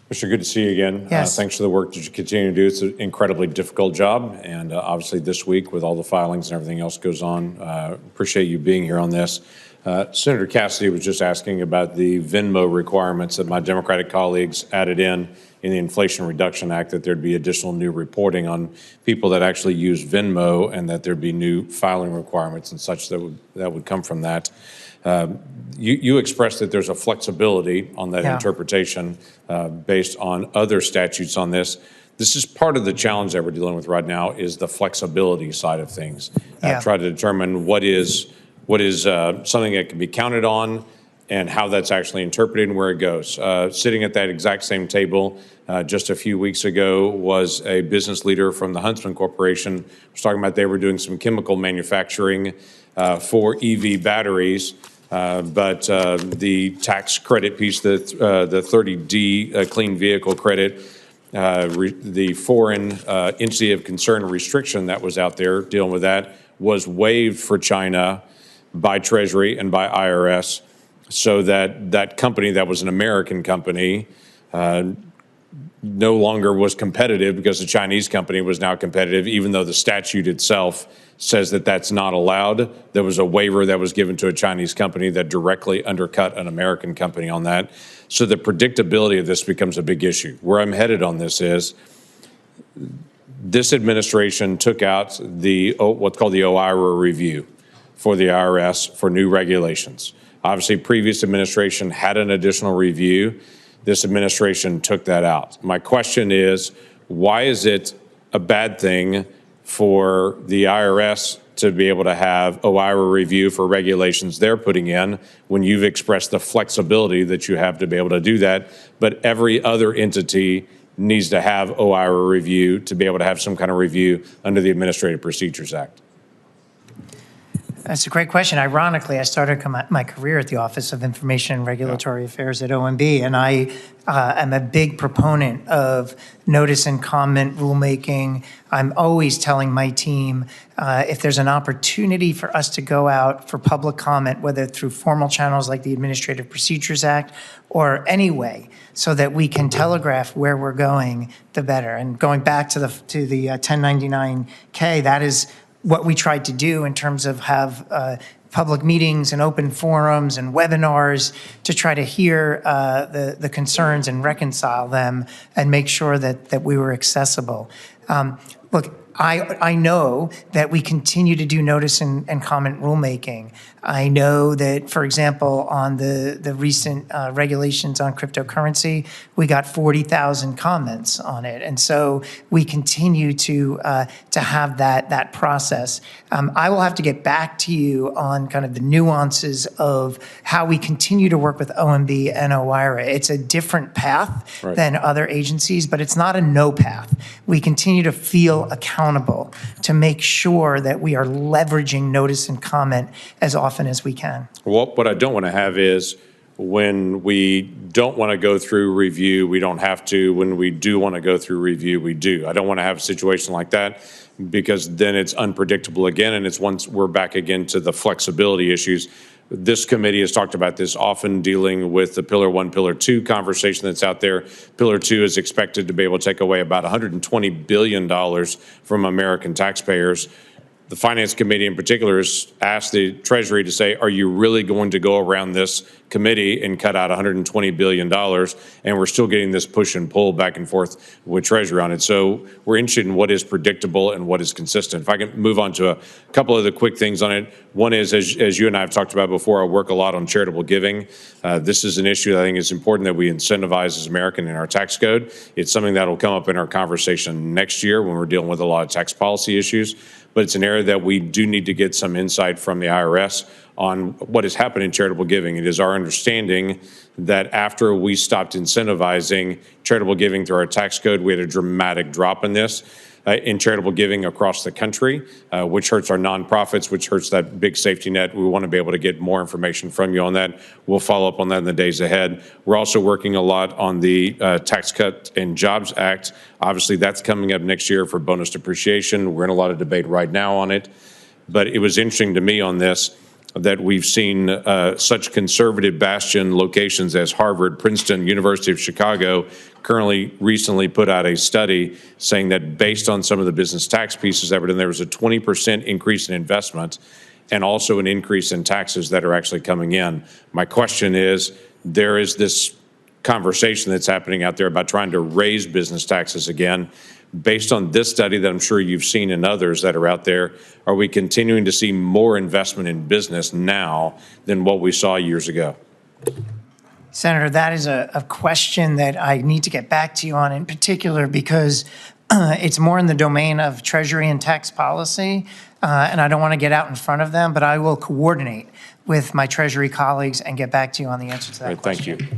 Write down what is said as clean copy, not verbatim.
Mr. Good to see you again. Yes. Thanks for the work that you continue to do. It's an incredibly difficult job. And obviously this week with all the filings and everything else goes on, appreciate you being here on this. Senator Cassidy was just asking about the Venmo requirements that my Democratic colleagues added in the Inflation Reduction Act, that there'd be additional new reporting on people that actually use Venmo and that there'd be new filing requirements and such that would come from that. You expressed that there's a flexibility on that interpretation based on other statutes on this. This is part of the challenge that we're dealing with right now, is the flexibility side of things. Try to determine what is something that can be counted on and how that's actually interpreted and where it goes. Sitting at that exact same table just a few weeks ago was a business leader from the Huntsman Corporation. Was talking about they were doing some chemical manufacturing for EV batteries. But the tax credit piece, the 30D clean vehicle credit, the foreign entity of concern restriction that was out there dealing with that was waived for China by Treasury and by IRS, so that that company that was an American company no longer was competitive, because the Chinese company was now competitive, even though the statute itself says that that's not allowed. There was a waiver that was given to a Chinese company that directly undercut an American company on that. So the predictability of this becomes a big issue. Where I'm headed on this is, this administration took out the what's called the OIRA review for the IRS for new regulations. Obviously, previous administration had an additional review. This administration took that out. My question is, why is it a bad thing for the IRS to be able to have OIRA review for regulations they're putting in, when you've expressed the flexibility that you have to be able to do that, but every other entity needs to have OIRA review to be able to have some kind of review under the Administrative Procedures Act? That's a great question. Ironically, I started my career at the Office of Information and Regulatory Affairs at OMB, and I am a big proponent of notice and comment rulemaking. I'm always telling my team, if there's an opportunity for us to go out for public comment, whether through formal channels like the Administrative Procedures Act or any way, so that we can telegraph where we're going, the better. And going back to the 1099-K, that is what we tried to do in terms of have public meetings and open forums and webinars to try to hear the concerns and reconcile them and make sure that we were accessible. Look, I know that we continue to do notice and comment rulemaking. I know that, for example, on the recent regulations on cryptocurrency, we got 40,000 comments on it, and so we continue to have that process. I will have to get back to you on kind of the nuances of how we continue to work with OMB and OIRA. It's a different path than other agencies, but it's not a no path. We continue to feel accountable to make sure that we are leveraging notice and comment as often as we can. Well, what I don't want to have is, when we don't want to go through review, we don't have to. When we do want to go through review, we do. I don't want to have a situation like that, because then it's unpredictable again, and it's once we're back again to the flexibility issues. This committee has talked about this often, dealing with the Pillar 1, Pillar 2 conversation that's out there. Pillar 2 is expected to be able to take away about $120 billion from American taxpayers. The Finance Committee in particular has asked the Treasury to say, are you really going to go around this committee and cut out $120 billion? And we're still getting this push and pull back and forth with Treasury on it. So we're interested in what is predictable and what is consistent. If I can move on to a couple of the quick things on it. One is, as you and I have talked about before, I work a lot on charitable giving. This is an issue that I think is important that we incentivize as American in our tax code. It's something that will come up in our conversation next year when we're dealing with a lot of tax policy issues. But it's an area that we do need to get some insight from the IRS on what has happened in charitable giving. It is our understanding that after we stopped incentivizing charitable giving through our tax code, we had a dramatic drop in this. In charitable giving across the country, which hurts our nonprofits, which hurts that big safety net. We want to be able to get more information from you on that. We'll follow up on that in the days ahead. We're also working a lot on the Tax Cut and Jobs Act. Obviously, that's coming up next year for bonus depreciation. We're in a lot of debate right now on it. But it was interesting to me on this. that we've seen such conservative bastion locations as Harvard, Princeton, University of Chicago recently put out a study saying that based on some of the business tax pieces that were in there was a 20% increase in investment and also an increase in taxes that are actually coming in. My question is, there is this conversation that's happening out there about trying to raise business taxes again. Based on this study that I'm sure you've seen and others that are out there, are we continuing to see more investment in business now than what we saw years ago? Senator, that is a question that I need to get back to you on in particular because it's more in the domain of Treasury and tax policy, and I don't want to get out in front of them, but I will coordinate with my Treasury colleagues and get back to you on the answer to that question. Thank you.